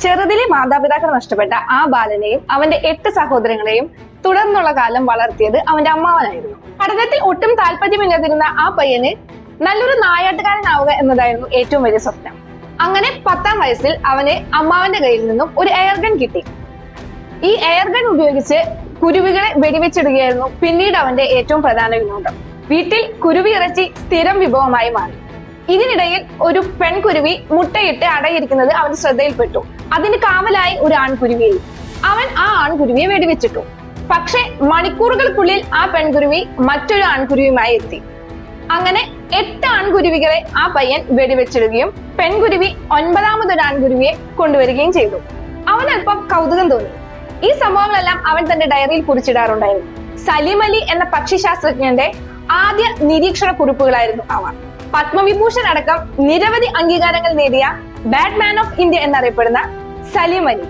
ചെറുതിലെ മാതാപിതാക്കൾ നഷ്ടപ്പെട്ട ആ ബാലനെയും അവന്റെ 8 സഹോദരങ്ങളെയും തുടർന്നുള്ള കാലം വളർത്തിയത് അവന്റെ അമ്മാവനായിരുന്നു. പഠനത്തിൽ ഒട്ടും താല്പര്യമില്ലാതിരുന്ന ആ പയ്യന് നല്ലൊരു നായാട്ടുകാരനാവുക എന്നതായിരുന്നു ഏറ്റവും വലിയ സ്വപ്നം. അങ്ങനെ 10ാം വയസ്സിൽ അവന് അമ്മാവന്റെ കയ്യിൽ നിന്നും ഒരു എയർഗൺ കിട്ടി. ഈ എയർഗൺ ഉപയോഗിച്ച് കുരുവികളെ വെടിവെച്ചിടുകയായിരുന്നു പിന്നീട് അവന്റെ ഏറ്റവും പ്രധാന വിനോദം. വീട്ടിൽ കുരുവി ഇറച്ചി സ്ഥിരം വിഭവമായി മാറി. ഇതിനിടയിൽ ഒരു പെൺകുരുവി മുട്ടയിട്ട് അടയിരിക്കുന്നത് അവന്റെ ശ്രദ്ധയിൽപ്പെട്ടു. അതിന് കാവലായി ഒരു ആൺകുരുവിയെയും. അവൻ ആ ആൺകുരുവിയെ വെടിവെച്ചിട്ടു. പക്ഷെ മണിക്കൂറുകൾക്കുള്ളിൽ ആ പെൺകുരുവി മറ്റൊരു ആൺകുരുവിയുമായി എത്തി. അങ്ങനെ 8 ആൺകുരുവികളെ ആ പയ്യൻ വെടിവെച്ചിടുകയും പെൺകുരുവി 9ാമതൊരു ആൺകുരുവിയെ കൊണ്ടുവരികയും ചെയ്തു. അവൻ അല്പം കൗതുകം തോന്നി. ഈ സംഭവങ്ങളെല്ലാം അവൻ തന്റെ ഡയറിയിൽ കുറിച്ചിടാറുണ്ടായിരുന്നു. സലീം അലി എന്ന പക്ഷിശാസ്ത്രജ്ഞന്റെ ആദ്യ നിരീക്ഷണ കുറിപ്പുകളായിരുന്നു അവ. പത്മവിഭൂഷൺ അടക്കം നിരവധി അംഗീകാരങ്ങൾ നേടിയ ബാറ്റ്മാൻ ഓഫ് ഇന്ത്യ എന്നറിയപ്പെടുന്ന സലീം അലി.